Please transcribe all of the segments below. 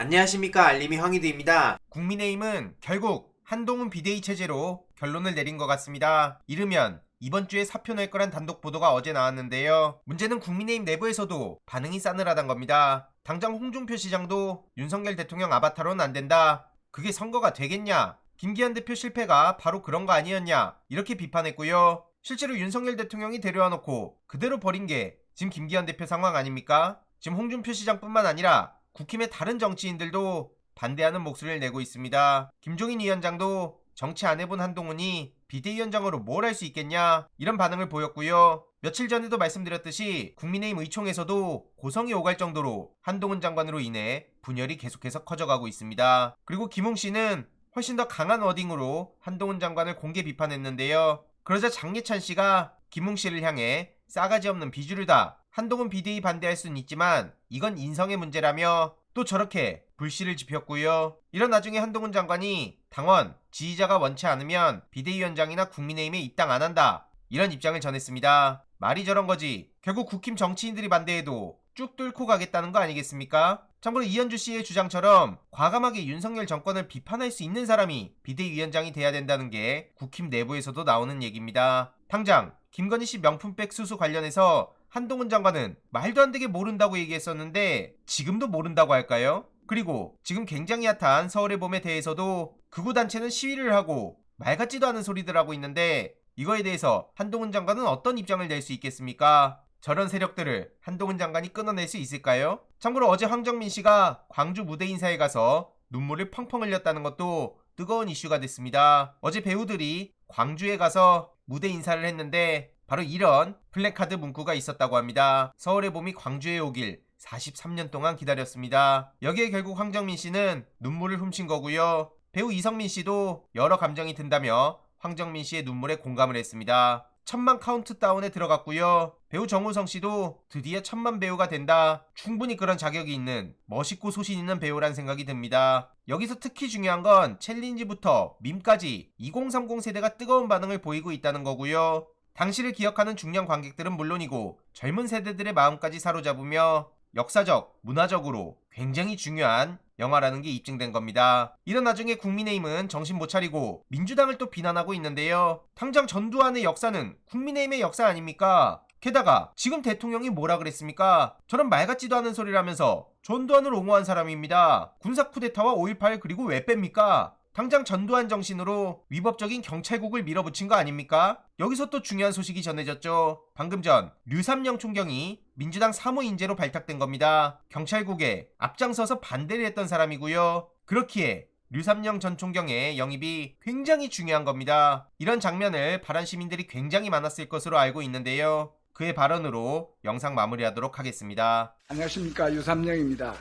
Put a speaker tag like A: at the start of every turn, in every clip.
A: 안녕하십니까, 알림이 황희두입니다.
B: 국민의힘은 결국 한동훈 비대위 체제로 결론을 내린 것 같습니다. 이르면 이번 주에 사표 낼 거란 단독 보도가 어제 나왔는데요. 문제는 국민의힘 내부에서도 반응이 싸늘하단 겁니다. 당장 홍준표 시장도 윤석열 대통령 아바타로는 안 된다. 그게 선거가 되겠냐? 김기현 대표 실패가 바로 그런 거 아니었냐? 이렇게 비판했고요. 실제로 윤석열 대통령이 데려와 놓고 그대로 버린 게 지금 김기현 대표 상황 아닙니까? 지금 홍준표 시장뿐만 아니라 국힘의 다른 정치인들도 반대하는 목소리를 내고 있습니다. 김종인 위원장도 정치 안 해본 한동훈이 비대위원장으로 뭘 할 수 있겠냐 이런 반응을 보였고요. 며칠 전에도 말씀드렸듯이 국민의힘 의총에서도 고성이 오갈 정도로 한동훈 장관으로 인해 분열이 계속해서 커져가고 있습니다. 그리고 김웅 씨는 훨씬 더 강한 워딩으로 한동훈 장관을 공개 비판했는데요. 그러자 장예찬 씨가 김웅 씨를 향해 싸가지 없는 비주류다. 한동훈 비대위 반대할 수는 있지만 이건 인성의 문제라며 또 저렇게 불씨를 지폈고요. 이런 나중에 한동훈 장관이 당원, 지지자가 원치 않으면 비대위원장이나 국민의힘에 입당 안 한다. 이런 입장을 전했습니다. 말이 저런 거지. 결국 국힘 정치인들이 반대해도 쭉 뚫고 가겠다는 거 아니겠습니까? 참고로 이현주 씨의 주장처럼 과감하게 윤석열 정권을 비판할 수 있는 사람이 비대위원장이 돼야 된다는 게 국힘 내부에서도 나오는 얘기입니다. 당장 김건희 씨 명품백 수수 관련해서 한동훈 장관은 말도 안 되게 모른다고 얘기했었는데 지금도 모른다고 할까요? 그리고 지금 굉장히 핫한 서울의 봄에 대해서도 극우 단체는 시위를 하고 말 같지도 않은 소리들 하고 있는데 이거에 대해서 한동훈 장관은 어떤 입장을 낼 수 있겠습니까? 저런 세력들을 한동훈 장관이 끊어낼 수 있을까요? 참고로 어제 황정민 씨가 광주 무대 인사에 가서 눈물을 펑펑 흘렸다는 것도 뜨거운 이슈가 됐습니다. 어제 배우들이 광주에 가서 무대 인사를 했는데 바로 이런 플래카드 문구가 있었다고 합니다. 서울의 봄이 광주에 오길 43년 동안 기다렸습니다. 여기에 결국 황정민 씨는 눈물을 훔친 거고요. 배우 이성민 씨도 여러 감정이 든다며 황정민 씨의 눈물에 공감을 했습니다. 1000만 카운트다운에 들어갔고요. 배우 정우성 씨도 드디어 1000만 배우가 된다. 충분히 그런 자격이 있는 멋있고 소신 있는 배우란 생각이 듭니다. 여기서 특히 중요한 건 챌린지부터 밈까지 2030 세대가 뜨거운 반응을 보이고 있다는 거고요. 당시를 기억하는 중년 관객들은 물론이고 젊은 세대들의 마음까지 사로잡으며 역사적, 문화적으로 굉장히 중요한 영화라는 게 입증된 겁니다. 이런 나중에 국민의힘은 정신 못 차리고 민주당을 또 비난하고 있는데요. 당장 전두환의 역사는 국민의힘의 역사 아닙니까? 게다가 지금 대통령이 뭐라 그랬습니까? 저런 말 같지도 않은 소리를 하면서 전두환을 옹호한 사람입니다. 군사 쿠데타와 5.18 그리고 왜 뺍니까? 당장 전두환 정신으로 위법적인 경찰국을 밀어붙인 거 아닙니까? 여기서 또 중요한 소식이 전해졌죠. 방금 전 류삼영 총경이 민주당 사무 인재로 발탁된 겁니다. 경찰국에 앞장서서 반대를 했던 사람이고요. 그렇기에 류삼영 전 총경의 영입이 굉장히 중요한 겁니다. 이런 장면을 바란 시민들이 굉장히 많았을 것으로 알고 있는데요. 그의 발언으로 영상 마무리하도록 하겠습니다.
C: 안녕하십니까, 유삼영입니다.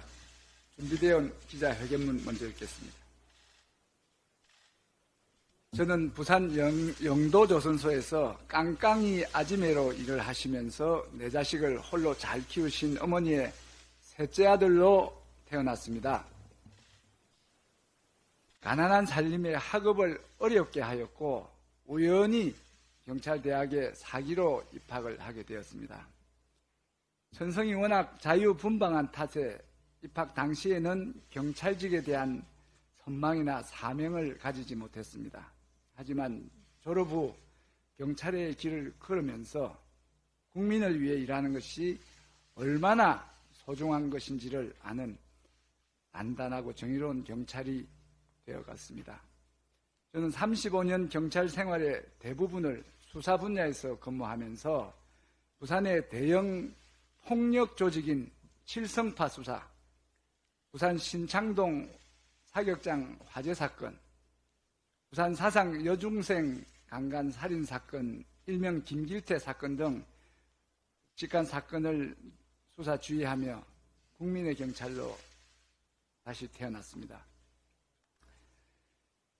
C: 준비되어 온 기자회견문 먼저 읽겠습니다. 저는 부산 영도조선소에서 깡깡이 아지매로 일을 하시면서 내 자식을 홀로 잘 키우신 어머니의 셋째 아들로 태어났습니다. 가난한 살림에 학업을 어렵게 하였고 우연히 경찰대학에 사기로 입학을 하게 되었습니다. 천성이 워낙 자유분방한 탓에 입학 당시에는 경찰직에 대한 선망이나 사명을 가지지 못했습니다. 하지만 졸업 후 경찰의 길을 걸으면서 국민을 위해 일하는 것이 얼마나 소중한 것인지를 아는 단단하고 정의로운 경찰이 되어갔습니다. 저는 35년 경찰 생활의 대부분을 수사 분야에서 근무하면서 부산의 대형 폭력 조직인 칠성파 수사, 부산 신창동 사격장 화재 사건, 부산 사상 여중생 강간 살인 사건, 일명 김길태 사건 등 끔찍한 사건을 수사 주의하며 국민의 경찰로 다시 태어났습니다.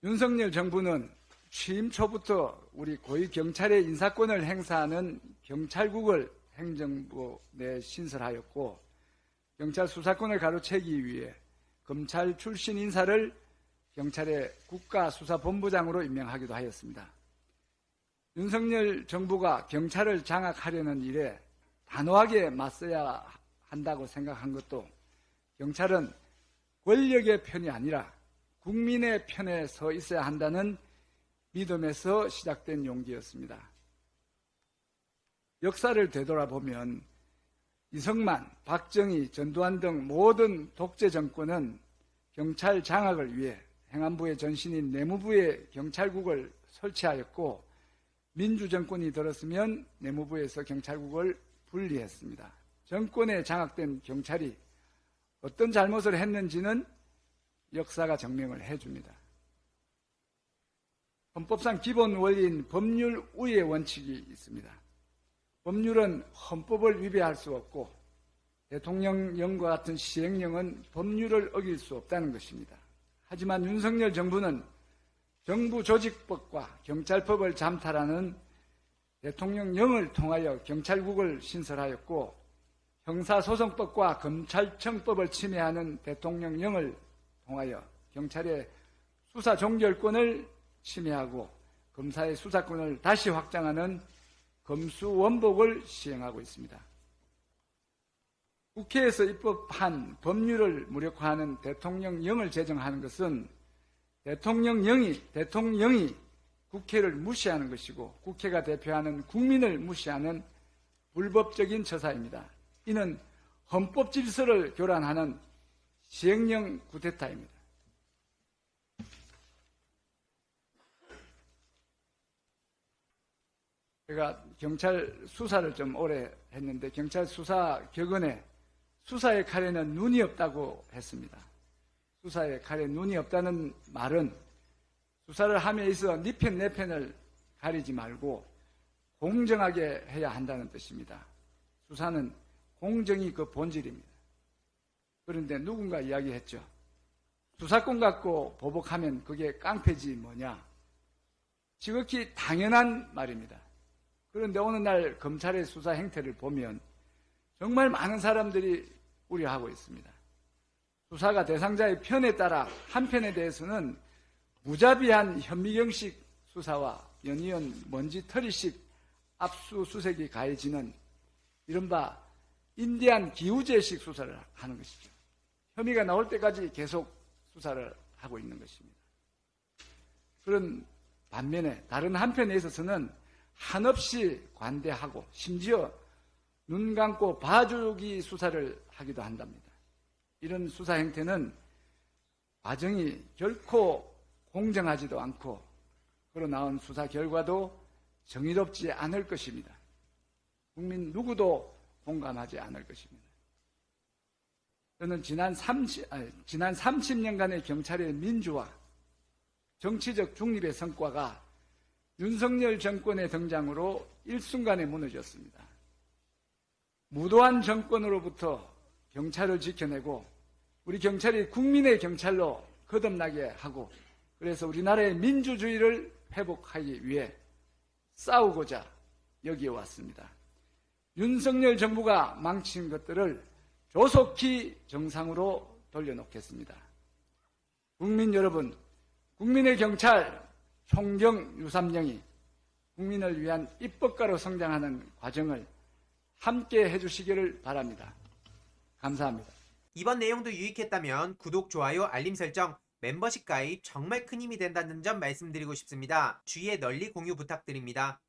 C: 윤석열 정부는 취임 초부터 우리 고위 경찰의 인사권을 행사하는 경찰국을 행정부 내 신설하였고 경찰 수사권을 가로채기 위해 검찰 출신 인사를 경찰의 국가수사본부장으로 임명하기도 하였습니다. 윤석열 정부가 경찰을 장악하려는 일에 단호하게 맞서야 한다고 생각한 것도 경찰은 권력의 편이 아니라 국민의 편에 서 있어야 한다는 믿음에서 시작된 용기였습니다. 역사를 되돌아보면 이승만, 박정희, 전두환 등 모든 독재 정권은 경찰 장악을 위해 행안부의 전신인 내무부에 경찰국을 설치하였고, 민주정권이 들었으면 내무부에서 경찰국을 분리했습니다. 정권에 장악된 경찰이 어떤 잘못을 했는지는 역사가 증명을 해줍니다. 헌법상 기본 원리인 법률 우위의 원칙이 있습니다. 법률은 헌법을 위배할 수 없고 대통령령과 같은 시행령은 법률을 어길 수 없다는 것입니다. 하지만 윤석열 정부는 정부 조직법과 경찰법을 잠탈하는 대통령령을 통하여 경찰국을 신설하였고, 형사소송법과 검찰청법을 침해하는 대통령령을 통하여 경찰의 수사 종결권을 침해하고 검사의 수사권을 다시 확장하는 검수원복을 시행하고 있습니다. 국회에서 입법한 법률을 무력화하는 대통령령을 제정하는 것은 대통령령이 국회를 무시하는 것이고 국회가 대표하는 국민을 무시하는 불법적인 처사입니다. 이는 헌법 질서를 교란하는 시행령 쿠데타입니다. 제가 경찰 수사를 좀 오래 했는데 경찰 수사 격언에 수사의 칼에는 눈이 없다고 했습니다. 수사의 칼에 눈이 없다는 말은 수사를 함에 있어 네 편 내 편을 가리지 말고 공정하게 해야 한다는 뜻입니다. 수사는 공정이 그 본질입니다. 그런데 누군가 이야기했죠. 수사권 갖고 보복하면 그게 깡패지 뭐냐. 지극히 당연한 말입니다. 그런데 오늘날 검찰의 수사 행태를 보면 정말 많은 사람들이 우려하고 있습니다. 수사가 대상자의 편에 따라 한 편에 대해서는 무자비한 현미경식 수사와 연이은 먼지털이식 압수수색이 가해지는 이른바 인디안 기우제식 수사를 하는 것이죠. 혐의가 나올 때까지 계속 수사를 하고 있는 것입니다. 그런 반면에 다른 한편에 있어서는 한없이 관대하고 심지어 눈 감고 봐주기 수사를 하기도 한답니다. 이런 수사 행태는 과정이 결코 공정하지도 않고 그로 나온 수사 결과도 정의롭지 않을 것입니다. 국민 누구도 공감하지 않을 것입니다. 저는 지난 30년간의 경찰의 민주화, 정치적 중립의 성과가 윤석열 정권의 등장으로 일순간에 무너졌습니다. 무도한 정권으로부터 경찰을 지켜내고 우리 경찰이 국민의 경찰로 거듭나게 하고 그래서 우리나라의 민주주의를 회복하기 위해 싸우고자 여기에 왔습니다. 윤석열 정부가 망친 것들을 조속히 정상으로 돌려놓겠습니다. 국민 여러분, 국민의 경찰 총경 유삼령이 국민을 위한 입법가로 성장하는 과정을 함께 해주시기를 바랍니다. 감사합니다.
A: 이번 내용도 유익했다면 구독, 좋아요, 알림 설정, 멤버십 가입 정말 큰 힘이 된다는 점 말씀드리고 싶습니다. 주위에 널리 공유 부탁드립니다.